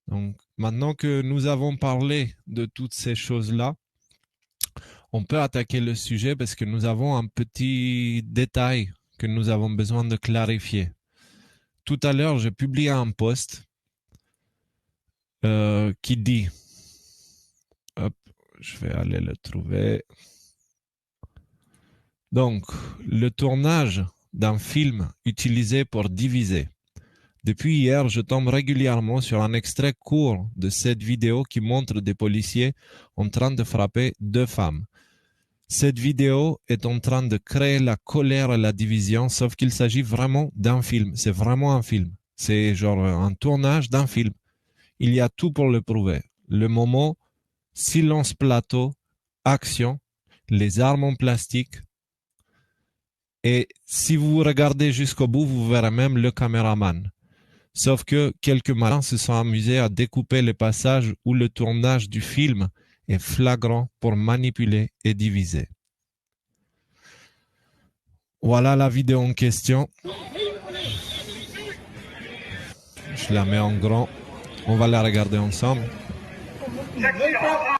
Donc, maintenant que nous avons parlé de toutes ces choses-là, on peut attaquer le sujet parce que nous avons un petit détail que nous avons besoin de clarifier. Tout à l'heure, j'ai publié un post qui dit, hop, je vais aller le trouver. Donc, le tournage d'un film utilisé pour diviser. Depuis hier, je tombe régulièrement sur un extrait court de cette vidéo qui montre des policiers en train de frapper deux femmes. Cette vidéo est en train de créer la colère et la division, sauf qu'il s'agit vraiment d'un film. C'est vraiment un film. C'est genre un tournage d'un film. Il y a tout pour le prouver. Le moment, silence plateau, action, les armes en plastique. Et si vous regardez jusqu'au bout, vous verrez même le caméraman. Sauf que quelques malins se sont amusés à découper les passages où le tournage du film est flagrant pour manipuler et diviser. Voilà la vidéo en question. Je la mets en grand. On va la regarder ensemble.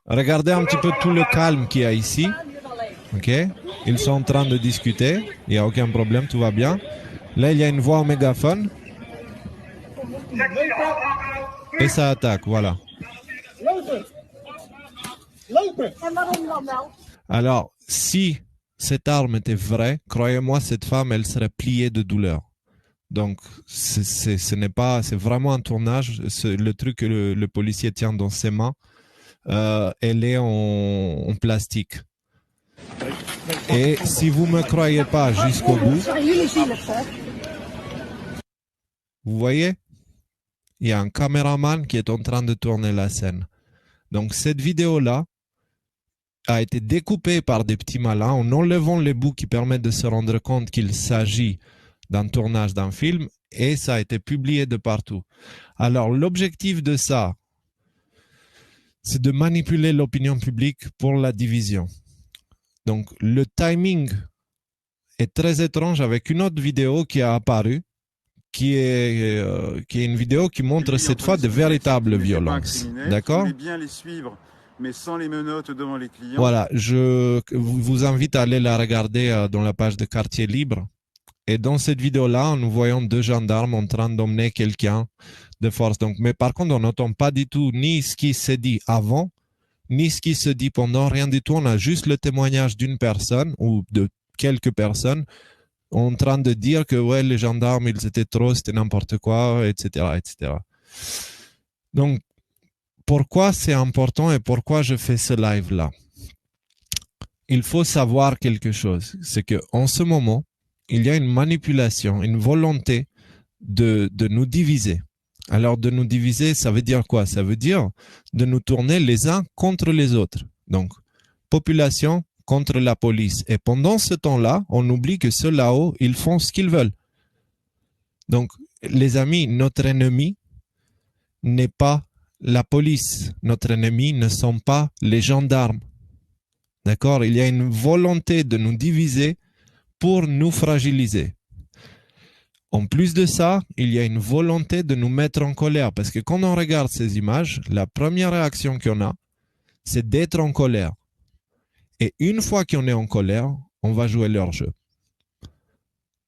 Regardez un petit peu tout le calme qu'il y a ici. Ok? Ils sont en train de discuter. Il n'y a aucun problème, tout va bien. Là, il y a une voix au mégaphone. Et ça attaque, voilà. Alors, si cette arme était vraie, croyez-moi, cette femme, elle serait pliée de douleur. Donc, ce n'est pas, c'est vraiment un tournage. Le truc que le policier tient dans ses mains, elle est en plastique. Et si vous me croyez pas jusqu'au bout, vous voyez, il y a un caméraman qui est en train de tourner la scène. Donc, cette vidéo-là a été découpée par des petits malins en enlevant les bouts qui permettent de se rendre compte qu'il s'agit d'un tournage d'un film, et ça a été publié de partout. Alors, l'objectif de ça, c'est de manipuler l'opinion publique pour la division. Donc, le timing est très étrange avec une autre vidéo qui a apparu, qui est une vidéo qui montre cette fois de véritables violences. D'accord ? Bien les suivre, mais sans les menottes devant les clients. Voilà, je vous invite à aller la regarder dans la page de Quartier Libre. Et dans cette vidéo-là, nous voyons deux gendarmes en train d'emmener quelqu'un de force. Donc, mais par contre, on n'entend pas du tout ni ce qui s'est dit avant, ni ce qui se dit pendant, rien du tout. On a juste le témoignage d'une personne ou de quelques personnes en train de dire que ouais, les gendarmes, ils étaient trop, c'était n'importe quoi, etc., etc. Donc, pourquoi c'est important et pourquoi je fais ce live-là? Il faut savoir quelque chose. C'est qu'en ce moment, il y a une manipulation, une volonté de nous diviser. Alors, de nous diviser, ça veut dire quoi? Ça veut dire de nous tourner les uns contre les autres. Donc, population contre la police. Et pendant ce temps-là, on oublie que ceux là-haut, ils font ce qu'ils veulent. Donc, les amis, notre ennemi n'est pas la police. Notre ennemi ne sont pas les gendarmes. D'accord? Il y a une volonté de nous diviser pour nous fragiliser. En plus de ça, il y a une volonté de nous mettre en colère. Parce que quand on regarde ces images, la première réaction qu'on a, c'est d'être en colère. Et une fois qu'on est en colère, on va jouer leur jeu.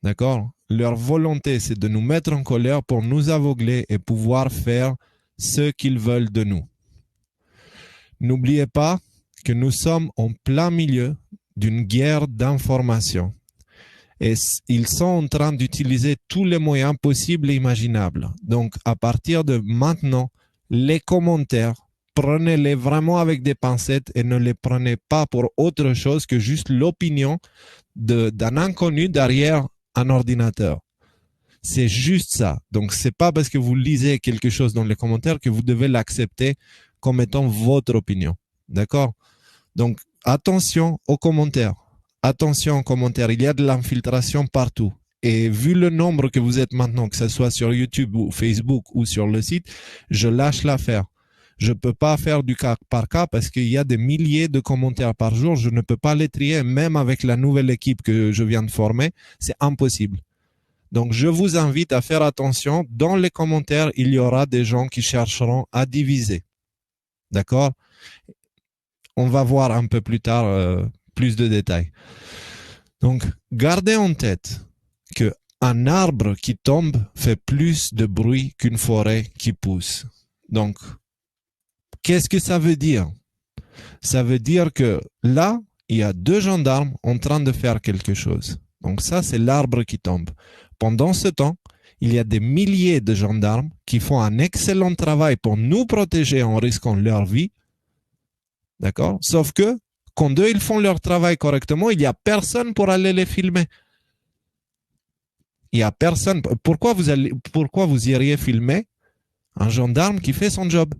D'accord? Leur volonté, c'est de nous mettre en colère pour nous aveugler et pouvoir faire ce qu'ils veulent de nous. N'oubliez pas que nous sommes en plein milieu d'une guerre d'information. Et ils sont en train d'utiliser tous les moyens possibles et imaginables. Donc, à partir de maintenant, les commentaires, prenez-les vraiment avec des pincettes et ne les prenez pas pour autre chose que juste l'opinion d'un inconnu derrière un ordinateur. C'est juste ça. Donc, c'est pas parce que vous lisez quelque chose dans les commentaires que vous devez l'accepter comme étant votre opinion. D'accord? Donc, attention aux commentaires. Attention aux commentaires. Il y a de l'infiltration partout. Et vu le nombre que vous êtes maintenant, que ce soit sur YouTube ou Facebook ou sur le site, je lâche l'affaire. Je ne peux pas faire du cas par cas parce qu'il y a des milliers de commentaires par jour. Je ne peux pas les trier, même avec la nouvelle équipe que je viens de former. C'est impossible. Donc, je vous invite à faire attention. Dans les commentaires, il y aura des gens qui chercheront à diviser. D'accord? On va voir un peu plus tard plus de détails. Donc, gardez en tête que un arbre qui tombe fait plus de bruit qu'une forêt qui pousse. Donc, qu'est-ce que ça veut dire? Ça veut dire que là, il y a deux gendarmes en train de faire quelque chose. Donc ça, c'est l'arbre qui tombe. Pendant ce temps, il y a des milliers de gendarmes qui font un excellent travail pour nous protéger en risquant leur vie. D'accord? Sauf que, quand eux, ils font leur travail correctement, il n'y a personne pour aller les filmer. Il n'y a personne. Pourquoi vous iriez filmer un gendarme qui fait son job?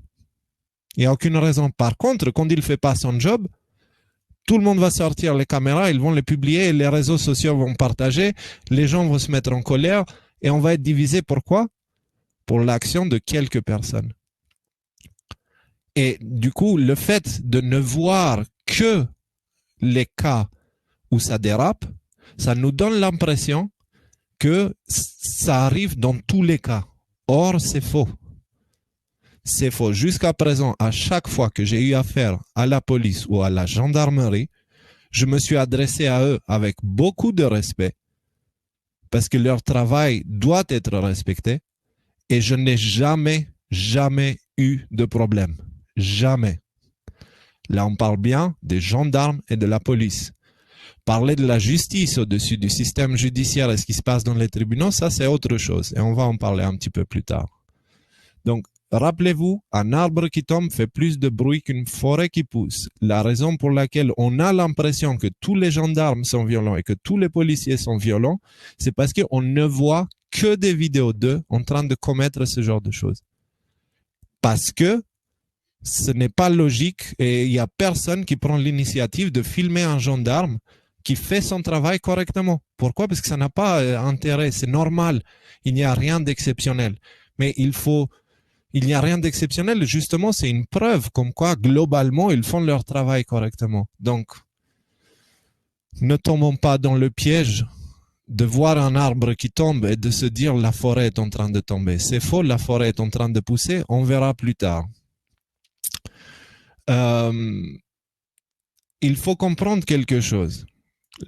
Il n'y a aucune raison. Par contre, quand il ne fait pas son job, tout le monde va sortir les caméras, ils vont les publier, les réseaux sociaux vont partager, les gens vont se mettre en colère et on va être divisé. Pourquoi? Pour l'action de quelques personnes. Et du coup, le fait de ne voir que les cas où ça dérape, ça nous donne l'impression que ça arrive dans tous les cas. Or, c'est faux. C'est faux. Jusqu'à présent, à chaque fois que j'ai eu affaire à la police ou à la gendarmerie, je me suis adressé à eux avec beaucoup de respect parce que leur travail doit être respecté et je n'ai jamais eu de problème. Jamais. Là, on parle bien des gendarmes et de la police. Parler de la justice au-dessus du système judiciaire et ce qui se passe dans les tribunaux, ça c'est autre chose et on va en parler un petit peu plus tard. Donc, rappelez-vous, un arbre qui tombe fait plus de bruit qu'une forêt qui pousse. La raison pour laquelle on a l'impression que tous les gendarmes sont violents et que tous les policiers sont violents, c'est parce qu'on ne voit que des vidéos d'eux en train de commettre ce genre de choses. Parce que ce n'est pas logique et il n'y a personne qui prend l'initiative de filmer un gendarme qui fait son travail correctement. Pourquoi? Parce que ça n'a pas intérêt, c'est normal. Il n'y a rien d'exceptionnel. Mais il n'y a rien d'exceptionnel, justement, c'est une preuve comme quoi, globalement, ils font leur travail correctement. Donc, ne tombons pas dans le piège de voir un arbre qui tombe et de se dire la forêt est en train de tomber. C'est faux, la forêt est en train de pousser, on verra plus tard. Il faut comprendre quelque chose.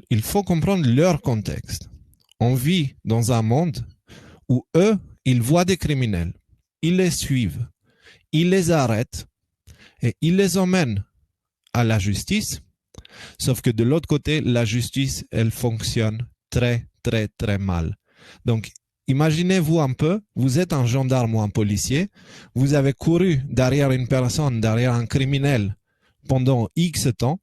Il faut comprendre leur contexte. On vit dans un monde où eux, ils voient des criminels. Ils les suivent, ils les arrêtent et ils les emmènent à la justice. Sauf que de l'autre côté, la justice, elle fonctionne très mal. Donc, imaginez-vous un peu, vous êtes un gendarme ou un policier, vous avez couru derrière une personne, derrière un criminel pendant X temps,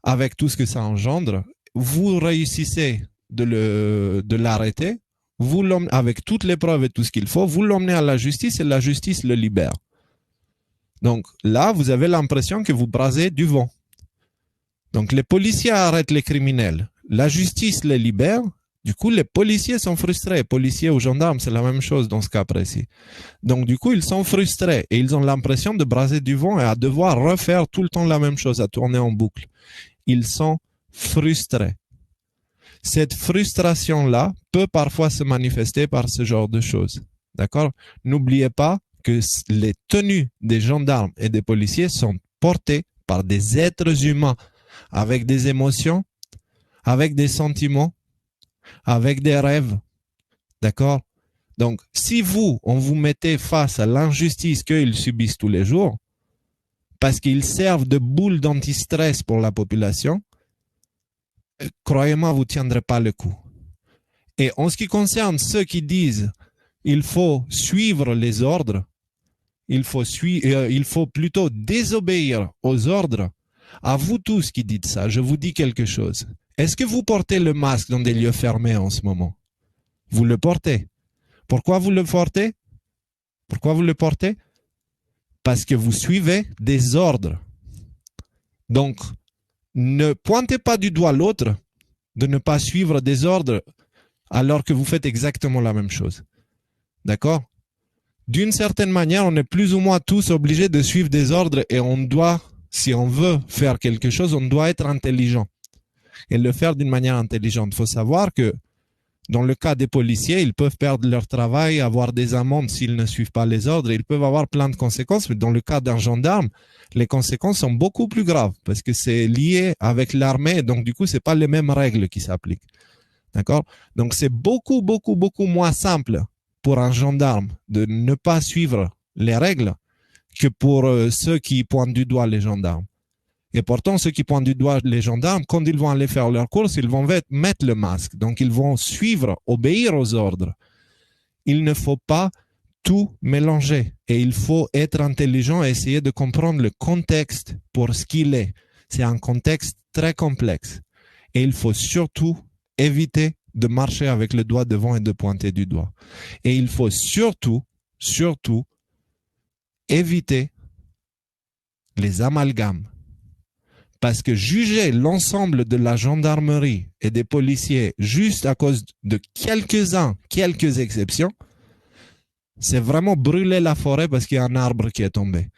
avec tout ce que ça engendre, vous réussissez de l'arrêter, vous l'emmenez avec toutes les preuves et tout ce qu'il faut, vous l'emmenez à la justice et la justice le libère. Donc là, vous avez l'impression que vous brasez du vent. Donc les policiers arrêtent les criminels, la justice les libère, du coup les policiers sont frustrés, policiers ou gendarmes, c'est la même chose dans ce cas précis. Donc du coup ils sont frustrés et ils ont l'impression de braser du vent et à devoir refaire tout le temps la même chose, à tourner en boucle. Ils sont frustrés. Cette frustration-là peut parfois se manifester par ce genre de choses. D'accord? N'oubliez pas que les tenues des gendarmes et des policiers sont portées par des êtres humains avec des émotions, avec des sentiments, avec des rêves. D'accord? Donc, si on vous mettez face à l'injustice qu'ils subissent tous les jours, parce qu'ils servent de boule d'anti-stress pour la population, croyez-moi, vous ne tiendrez pas le coup. Et en ce qui concerne ceux qui disent il faut suivre les ordres, il faut plutôt désobéir aux ordres, à vous tous qui dites ça, je vous dis quelque chose. Est-ce que vous portez le masque dans des lieux fermés en ce moment? Vous le portez. Pourquoi vous le portez? Pourquoi vous le portez? Parce que vous suivez des ordres. Donc, ne pointez pas du doigt l'autre de ne pas suivre des ordres alors que vous faites exactement la même chose. D'accord? D'une certaine manière, on est plus ou moins tous obligés de suivre des ordres et on doit, si on veut faire quelque chose, on doit être intelligent et le faire d'une manière intelligente. Il faut savoir que Dans le cas des policiers, ils peuvent perdre leur travail, avoir des amendes s'ils ne suivent pas les ordres. Ils peuvent avoir plein de conséquences. Mais dans le cas d'un gendarme, les conséquences sont beaucoup plus graves parce que c'est lié avec l'armée. Donc, du coup, c'est pas les mêmes règles qui s'appliquent. D'accord? Donc, c'est beaucoup, beaucoup, beaucoup moins simple pour un gendarme de ne pas suivre les règles que pour ceux qui pointent du doigt les gendarmes. Et pourtant, ceux qui pointent du doigt les gendarmes, quand ils vont aller faire leur course, ils vont mettre le masque. Donc, ils vont suivre, obéir aux ordres. Il ne faut pas tout mélanger. Et il faut être intelligent et essayer de comprendre le contexte pour ce qu'il est. C'est un contexte très complexe. Et il faut surtout éviter de marcher avec le doigt devant et de pointer du doigt. Et il faut surtout éviter les amalgames. Parce que juger l'ensemble de la gendarmerie et des policiers juste à cause de quelques exceptions, c'est vraiment brûler la forêt parce qu'il y a un arbre qui est tombé.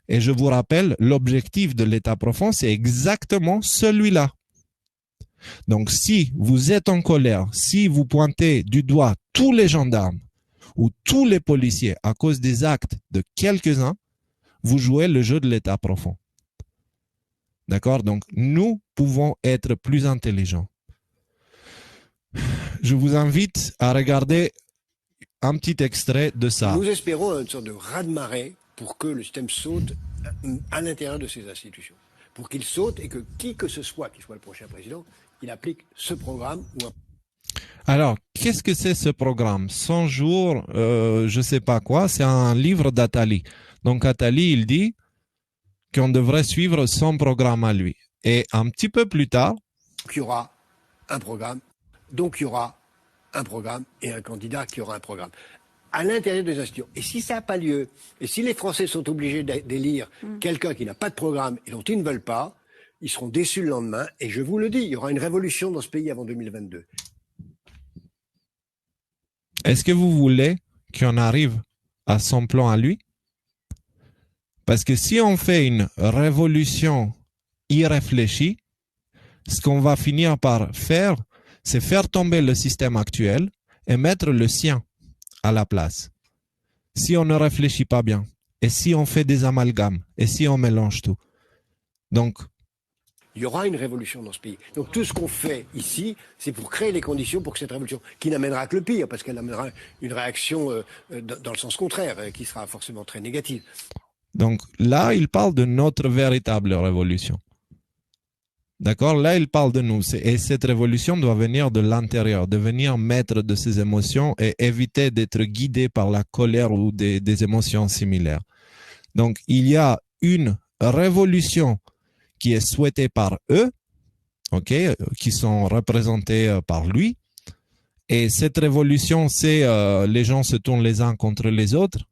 Et je vous rappelle, l'objectif de l'état profond, c'est exactement celui-là. Donc, si vous êtes en colère, si vous pointez du doigt tous les gendarmes ou tous les policiers à cause des actes de quelques-uns, vous jouez le jeu de l'état profond. D'accord? Donc, nous pouvons être plus intelligents. Je vous invite à regarder un petit extrait de ça. Nous espérons une sorte de raz-de-marée pour que le système saute à l'intérieur de ces institutions. Pour qu'il saute et que qui que ce soit, qui soit le prochain président, il applique ce programme ou un... Alors, qu'est-ce que c'est ce programme? 100 jours, je sais pas quoi, c'est un livre d'Attali. Donc, Attali, il dit qu'on devrait suivre son programme à lui. Et un petit peu plus tard... Il y aura un programme, donc il y aura un programme et un candidat qui aura un programme. À l'intérieur des institutions. Et si ça n'a pas lieu, et si les Français sont obligés d'élire quelqu'un qui n'a pas de programme et dont ils ne veulent pas, ils seront déçus le lendemain. Et je vous le dis, il y aura une révolution dans ce pays avant 2022. Est-ce que vous voulez qu'on arrive à son plan à lui? Parce que si on fait une révolution irréfléchie, ce qu'on va finir par faire, c'est faire tomber le système actuel et mettre le sien à la place. Si on ne réfléchit pas bien, et si on fait des amalgames, et si on mélange tout. Donc, il y aura une révolution dans ce pays. Donc tout ce qu'on fait ici, c'est pour créer les conditions pour que cette révolution, qui n'amènera que le pire, parce qu'elle amènera une réaction dans le sens contraire, qui sera forcément très négative. Donc là, il parle de notre véritable révolution. D'accord? Là, il parle de nous. Et cette révolution doit venir de l'intérieur, devenir maître de ses émotions et éviter d'être guidé par la colère ou des émotions similaires. Donc, il y a une révolution qui est souhaitée par eux, ok, qui sont représentés par lui. Et cette révolution, c'est les gens se tournent les uns contre les autres.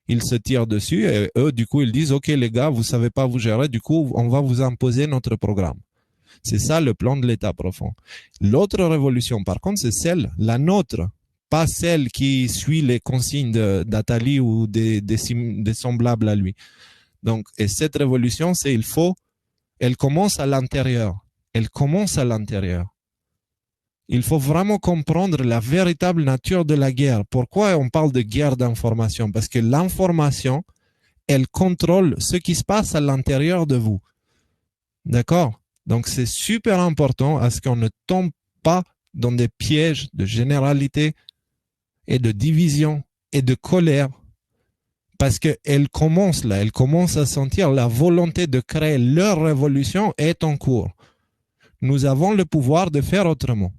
Ils se tirent dessus et eux, du coup, ils disent, OK, les gars, vous savez pas vous gérer, du coup, on va vous imposer notre programme. C'est ça le plan de l'état profond. L'autre révolution, par contre, c'est celle, la nôtre, pas celle qui suit les consignes d'Attali ou des semblables à lui. Donc, et cette révolution, c'est elle commence à l'intérieur. Elle commence à l'intérieur. Il faut vraiment comprendre la véritable nature de la guerre. Pourquoi on parle de guerre d'information? Parce que l'information, elle contrôle ce qui se passe à l'intérieur de vous. D'accord? Donc, c'est super important à ce qu'on ne tombe pas dans des pièges de généralité et de division et de colère. Parce qu'elle commence là, elle commence à sentir la volonté de créer leur révolution est en cours. Nous avons le pouvoir de faire autrement.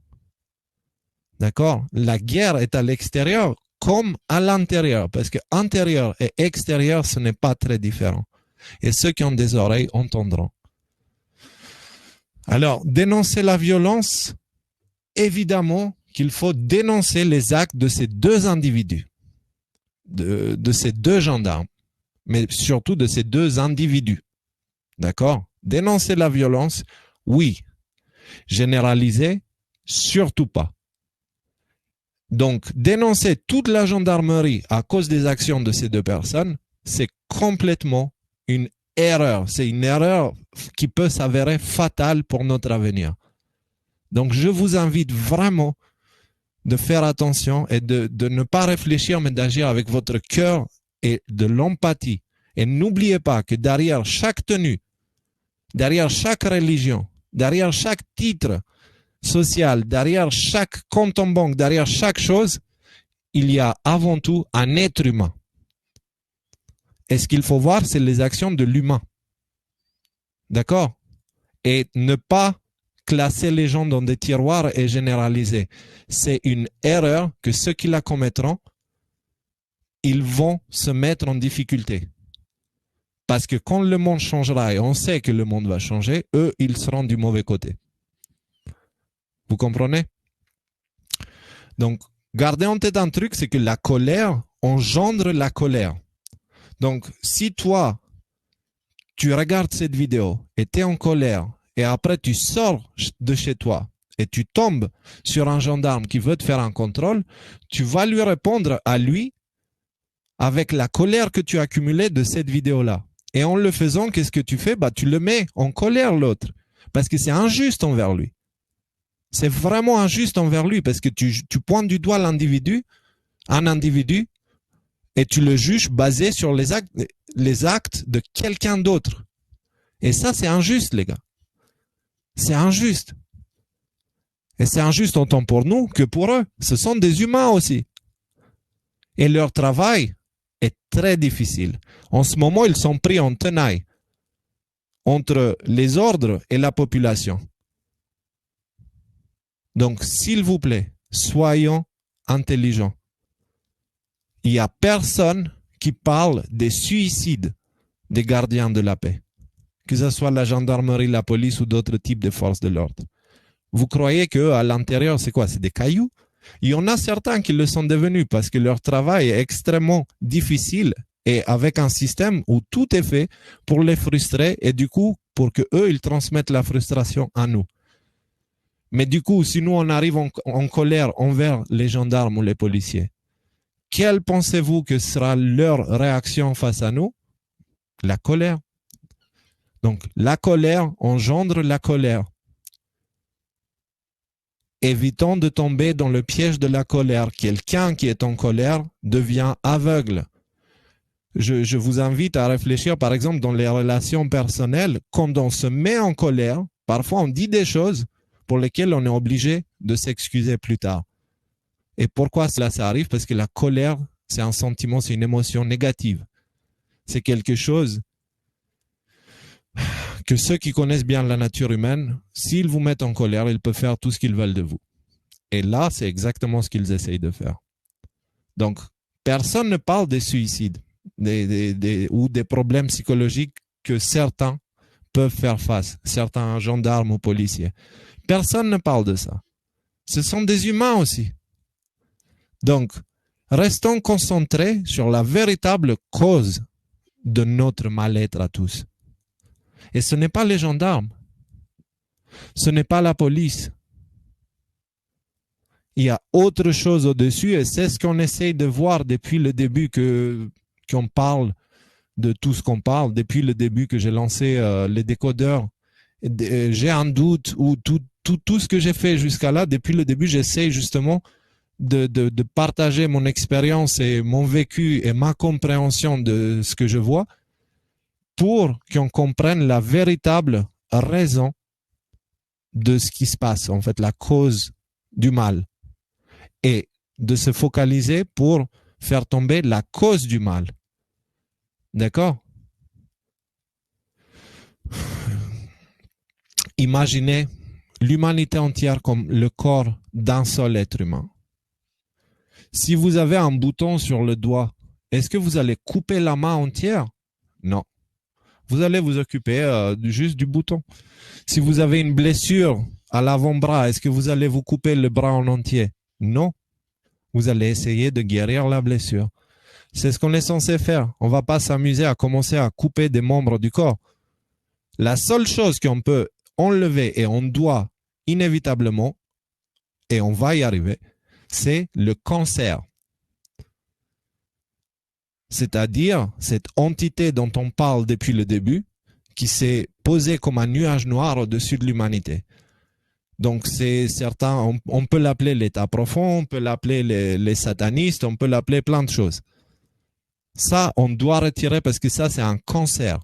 D'accord? La guerre est à l'extérieur comme à l'intérieur, parce que intérieur et extérieur, ce n'est pas très différent. Et ceux qui ont des oreilles entendront. Alors, dénoncer la violence, évidemment qu'il faut dénoncer les actes de ces deux individus, de ces deux gendarmes, mais surtout de ces deux individus. D'accord? Dénoncer la violence, oui. Généraliser, surtout pas. Donc, dénoncer toute la gendarmerie à cause des actions de ces deux personnes, c'est complètement une erreur. C'est une erreur qui peut s'avérer fatale pour notre avenir. Donc, je vous invite vraiment de faire attention et de ne pas réfléchir, mais d'agir avec votre cœur et de l'empathie. Et n'oubliez pas que derrière chaque tenue, derrière chaque religion, derrière chaque titre social, derrière chaque compte en banque, derrière chaque chose, il y a avant tout un être humain. Et ce qu'il faut voir, c'est les actions de l'humain. D'accord? Et ne pas classer les gens dans des tiroirs et généraliser. C'est une erreur que ceux qui la commettront, ils vont se mettre en difficulté. Parce que quand le monde changera, et on sait que le monde va changer, eux, ils seront du mauvais côté. Vous comprenez? Donc, gardez en tête un truc, c'est que la colère engendre la colère. Donc, si toi, tu regardes cette vidéo et tu es en colère, et après tu sors de chez toi et tu tombes sur un gendarme qui veut te faire un contrôle, tu vas lui répondre à lui avec la colère que tu as accumulée de cette vidéo-là. Et en le faisant, qu'est-ce que tu fais? Tu le mets en colère l'autre, parce que c'est injuste envers lui. C'est vraiment injuste envers lui, parce que tu pointes du doigt l'individu, un individu, et tu le juges basé sur les actes de quelqu'un d'autre. Et ça, c'est injuste, les gars. C'est injuste. Et c'est injuste autant pour nous que pour eux. Ce sont des humains aussi. Et leur travail est très difficile. En ce moment, ils sont pris en tenaille entre les ordres et la population. Donc, s'il vous plaît, soyons intelligents. Il n'y a personne qui parle des suicides des gardiens de la paix, que ce soit la gendarmerie, la police ou d'autres types de forces de l'ordre. Vous croyez qu'à l'intérieur, c'est quoi? C'est des cailloux? Il y en a certains qui le sont devenus parce que leur travail est extrêmement difficile et avec un système où tout est fait pour les frustrer et du coup, pour que eux, ils transmettent la frustration à nous. Mais du coup, si nous, on arrive en colère envers les gendarmes ou les policiers, quelle pensez-vous que sera leur réaction face à nous? La colère. Donc, la colère engendre la colère. Évitons de tomber dans le piège de la colère. Quelqu'un qui est en colère devient aveugle. Je vous invite à réfléchir, par exemple, dans les relations personnelles, quand on se met en colère, parfois on dit des choses pour lesquelles on est obligé de s'excuser plus tard. Et pourquoi cela ça arrive? Parce que la colère, c'est un sentiment, c'est une émotion négative. C'est quelque chose que ceux qui connaissent bien la nature humaine, s'ils vous mettent en colère, ils peuvent faire tout ce qu'ils veulent de vous. Et là, c'est exactement ce qu'ils essayent de faire. Donc, personne ne parle des suicides ou des problèmes psychologiques que certains peuvent faire face, certains gendarmes ou policiers. Personne ne parle de ça. Ce sont des humains aussi. Donc, restons concentrés sur la véritable cause de notre mal-être à tous. Et ce n'est pas les gendarmes. Ce n'est pas la police. Il y a autre chose au-dessus et c'est ce qu'on essaye de voir depuis le début qu'on parle de tout ce qu'on parle, depuis le début que j'ai lancé les décodeurs. J'ai un doute ou tout ce que j'ai fait jusqu'à là, depuis le début, j'essaye justement de partager mon expérience et mon vécu et ma compréhension de ce que je vois pour qu'on comprenne la véritable raison de ce qui se passe, en fait, la cause du mal. Et de se focaliser pour faire tomber la cause du mal. D'accord? Imaginez l'humanité entière comme le corps d'un seul être humain. Si vous avez un bouton sur le doigt, est-ce que vous allez couper la main entière? Non. Vous allez vous occuper juste du bouton. Si vous avez une blessure à l'avant-bras, est-ce que vous allez vous couper le bras en entier? Non. Vous allez essayer de guérir la blessure. C'est ce qu'on est censé faire. On ne va pas s'amuser à commencer à couper des membres du corps. La seule chose qu'on peut enlever et on doit inévitablement, et on va y arriver, c'est le cancer. C'est-à-dire cette entité dont on parle depuis le début, qui s'est posée comme un nuage noir au-dessus de l'humanité. Donc, c'est certain, on peut l'appeler l'état profond, on peut l'appeler les satanistes, on peut l'appeler plein de choses. Ça, on doit retirer parce que ça, c'est un cancer.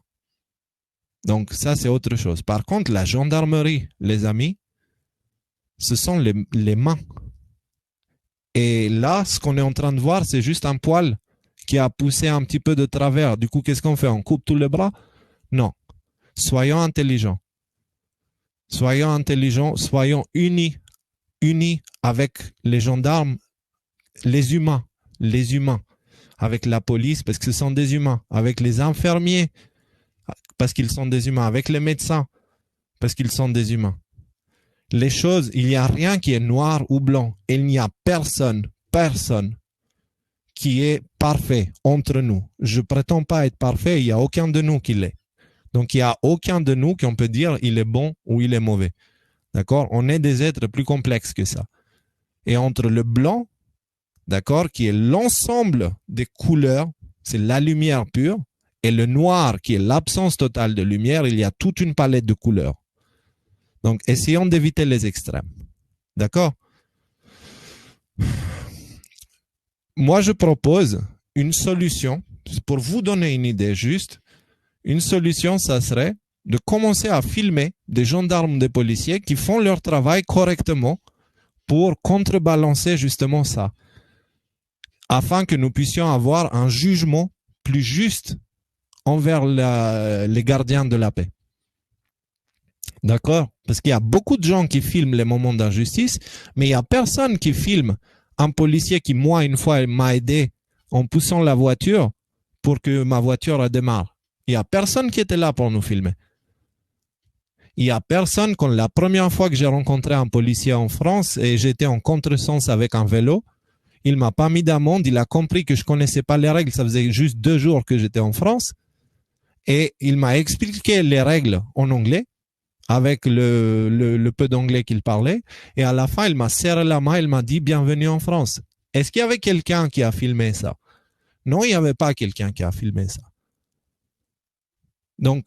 Donc, ça, c'est autre chose. Par contre, la gendarmerie, les amis, ce sont les mains. Et là, ce qu'on est en train de voir, c'est juste un poil qui a poussé un petit peu de travers. Du coup, qu'est-ce qu'on fait? On coupe tous les bras? Non. Soyons intelligents. Soyons intelligents, soyons unis avec les gendarmes, les humains, avec la police, parce que ce sont des humains, avec les infirmiers, parce qu'ils sont des humains, avec les médecins, parce qu'ils sont des humains. Les choses, il n'y a rien qui est noir ou blanc. Il n'y a personne qui est parfait entre nous. Je prétends pas être parfait, il n'y a aucun de nous qui l'est. Donc, il n'y a aucun de nous qu'on peut dire il est bon ou il est mauvais. D'accord? On est des êtres plus complexes que ça. Et entre le blanc, d'accord, qui est l'ensemble des couleurs, c'est la lumière pure, et le noir, qui est l'absence totale de lumière, il y a toute une palette de couleurs. Donc, essayons d'éviter les extrêmes. D'accord? Moi, je propose une solution, pour vous donner une idée juste, une solution, ça serait de commencer à filmer des gendarmes, des policiers qui font leur travail correctement pour contrebalancer justement ça, afin que nous puissions avoir un jugement plus juste envers les gardiens de la paix. D'accord? Parce qu'il y a beaucoup de gens qui filment les moments d'injustice, mais il n'y a personne qui filme un policier qui, moi, une fois, m'a aidé en poussant la voiture pour que ma voiture démarre. Il n'y a personne qui était là pour nous filmer. Il n'y a personne, quand la première fois que j'ai rencontré un policier en France et j'étais en contresens avec un vélo, il m'a pas mis d'amende, il a compris que je connaissais pas les règles, ça faisait juste 2 jours que j'étais en France, et il m'a expliqué les règles en anglais, avec le peu d'anglais qu'il parlait, et à la fin, il m'a serré la main, il m'a dit « Bienvenue en France ». Est-ce qu'il y avait quelqu'un qui a filmé ça? Non, il n'y avait pas quelqu'un qui a filmé ça. Donc,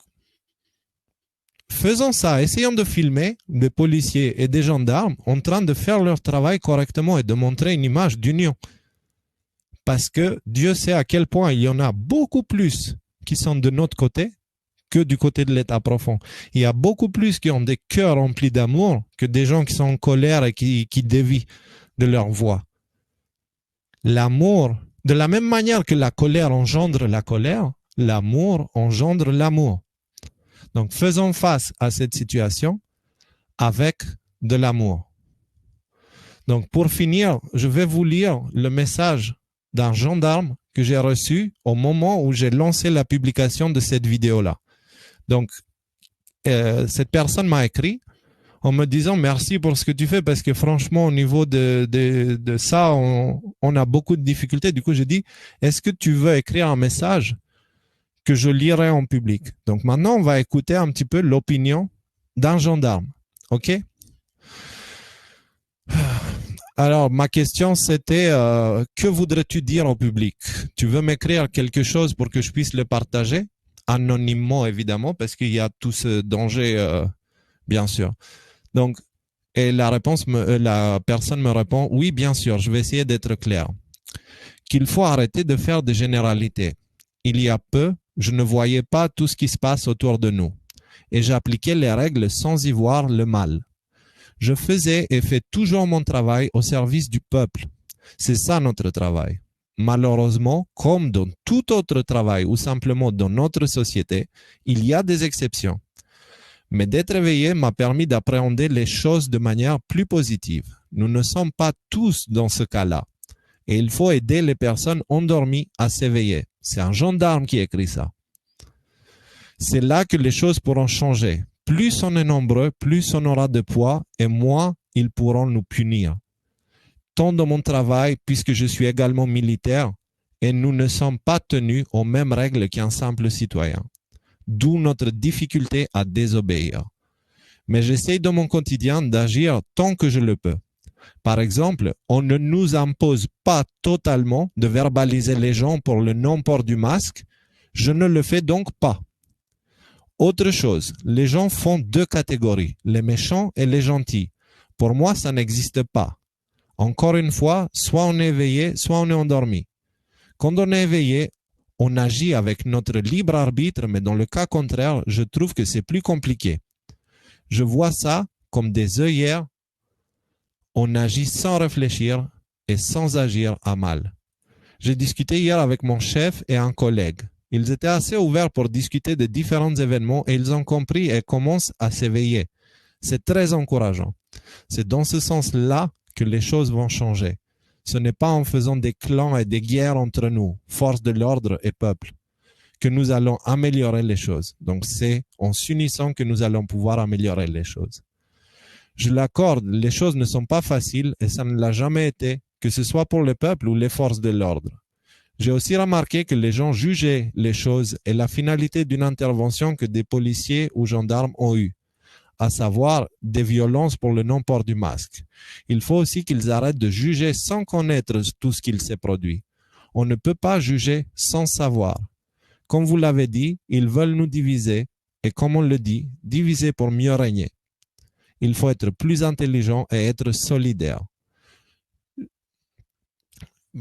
faisons ça, essayons de filmer des policiers et des gendarmes en train de faire leur travail correctement et de montrer une image d'union. Parce que Dieu sait à quel point il y en a beaucoup plus qui sont de notre côté que du côté de l'état profond. Il y a beaucoup plus qui ont des cœurs remplis d'amour que des gens qui sont en colère et qui dévient de leur voie. L'amour, de la même manière que la colère engendre la colère, l'amour engendre l'amour. Donc, faisons face à cette situation avec de l'amour. Donc, pour finir, je vais vous lire le message d'un gendarme que j'ai reçu au moment où j'ai lancé la publication de cette vidéo-là. Donc, cette personne m'a écrit en me disant merci pour ce que tu fais parce que franchement, au niveau de ça, on a beaucoup de difficultés. Du coup, j'ai dit, est-ce que tu veux écrire un message que je lirai en public? Donc maintenant, on va écouter un petit peu l'opinion d'un gendarme. OK? Alors, ma question, c'était que voudrais-tu dire au public? Tu veux m'écrire quelque chose pour que je puisse le partager? Anonymement, évidemment, parce qu'il y a tout ce danger, bien sûr. Donc, et la personne me répond, oui, bien sûr, je vais essayer d'être clair. Qu'il faut arrêter de faire des généralités. Il y a peu, je ne voyais pas tout ce qui se passe autour de nous. Et j'appliquais les règles sans y voir le mal. Je faisais et fais toujours mon travail au service du peuple. C'est ça notre travail. Malheureusement, comme dans tout autre travail ou simplement dans notre société, il y a des exceptions. Mais d'être éveillé m'a permis d'appréhender les choses de manière plus positive. Nous ne sommes pas tous dans ce cas-là. Et il faut aider les personnes endormies à s'éveiller. C'est un gendarme qui écrit ça. C'est là que les choses pourront changer. Plus on est nombreux, plus on aura de poids et moins ils pourront nous punir. Tant dans mon travail, puisque je suis également militaire, et nous ne sommes pas tenus aux mêmes règles qu'un simple citoyen. D'où notre difficulté à désobéir. Mais j'essaie dans mon quotidien d'agir tant que je le peux. Par exemple, on ne nous impose pas totalement de verbaliser les gens pour le non-port du masque. Je ne le fais donc pas. Autre chose, les gens font 2 catégories, les méchants et les gentils. Pour moi, ça n'existe pas. Encore une fois, soit on est éveillé, soit on est endormi. Quand on est éveillé, on agit avec notre libre arbitre, mais dans le cas contraire, je trouve que c'est plus compliqué. Je vois ça comme des œillères. On agit sans réfléchir et sans agir à mal. J'ai discuté hier avec mon chef et un collègue. Ils étaient assez ouverts pour discuter de différents événements et ils ont compris et commencent à s'éveiller. C'est très encourageant. C'est dans ce sens-là que les choses vont changer. Ce n'est pas en faisant des clans et des guerres entre nous, force de l'ordre et peuple, que nous allons améliorer les choses. Donc c'est en s'unissant que nous allons pouvoir améliorer les choses. Je l'accorde, les choses ne sont pas faciles et ça ne l'a jamais été, que ce soit pour le peuple ou les forces de l'ordre. J'ai aussi remarqué que les gens jugeaient les choses et la finalité d'une intervention que des policiers ou gendarmes ont eue, à savoir des violences pour le non-port du masque. Il faut aussi qu'ils arrêtent de juger sans connaître tout ce qu'il s'est produit. On ne peut pas juger sans savoir. Comme vous l'avez dit, ils veulent nous diviser et comme on le dit, diviser pour mieux régner. Il faut être plus intelligent et être solidaire.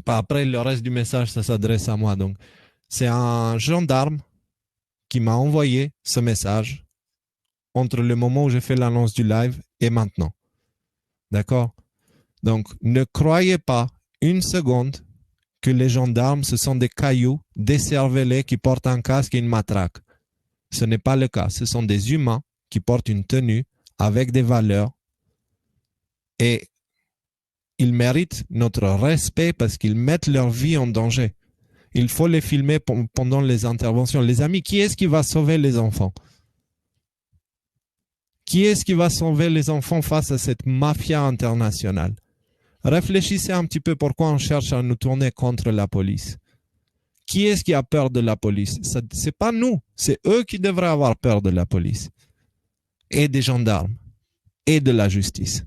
Après, le reste du message, ça s'adresse à moi. Donc, c'est un gendarme qui m'a envoyé ce message entre le moment où j'ai fait l'annonce du live et maintenant. D'accord? Donc, ne croyez pas une seconde que les gendarmes, ce sont des cailloux décervelés qui portent un casque et une matraque. Ce n'est pas le cas. Ce sont des humains qui portent une tenue avec des valeurs et ils méritent notre respect parce qu'ils mettent leur vie en danger. Il faut les filmer pendant les interventions. Les amis, qui est-ce qui va sauver les enfants? Qui est-ce qui va sauver les enfants face à cette mafia internationale? Réfléchissez un petit peu pourquoi on cherche à nous tourner contre la police. Qui est-ce qui a peur de la police? Ce n'est pas nous, c'est eux qui devraient avoir peur de la police. Et des gendarmes. Et de la justice.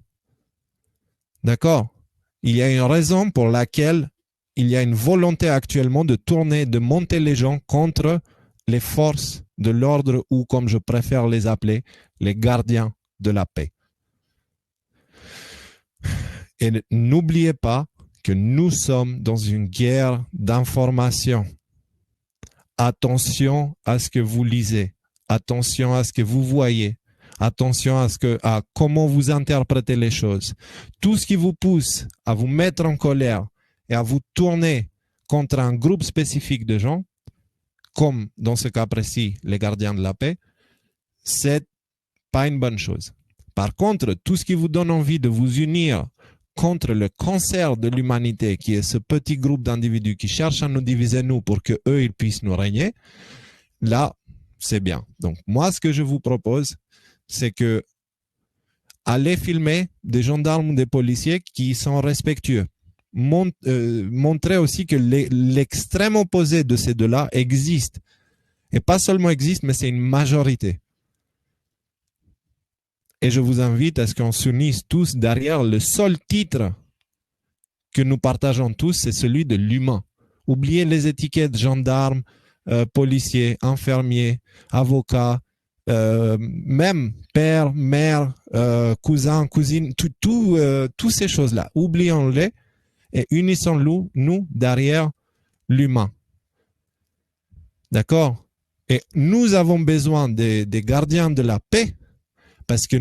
D'accord? Il y a une raison pour laquelle il y a une volonté actuellement de tourner, de monter les gens contre les forces de l'ordre ou, comme je préfère les appeler, les gardiens de la paix. Et n'oubliez pas que nous sommes dans une guerre d'information. Attention à ce que vous lisez. Attention à ce que vous voyez. Attention à comment vous interprétez les choses. Tout ce qui vous pousse à vous mettre en colère et à vous tourner contre un groupe spécifique de gens, comme dans ce cas précis, les gardiens de la paix, c'est pas une bonne chose. Par contre, tout ce qui vous donne envie de vous unir contre le cancer de l'humanité, qui est ce petit groupe d'individus qui cherchent à nous diviser, nous, pour que eux ils puissent nous régner, là, c'est bien. Donc, moi, ce que je vous propose, c'est que allez filmer des gendarmes ou des policiers qui sont respectueux. Montrez aussi que l'extrême opposé de ces deux-là existe. Et pas seulement existe, mais c'est une majorité. Et je vous invite à ce qu'on s'unisse tous derrière le seul titre que nous partageons tous, c'est celui de l'humain. Oubliez les étiquettes gendarmes, policiers, infirmiers, avocats, même père, mère, cousin, cousine, toutes ces choses-là. Oublions-les et unissons-nous derrière l'humain. D'accord? Et nous avons besoin des gardiens de la paix parce que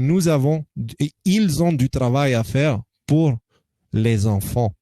ils ont du travail à faire pour les enfants.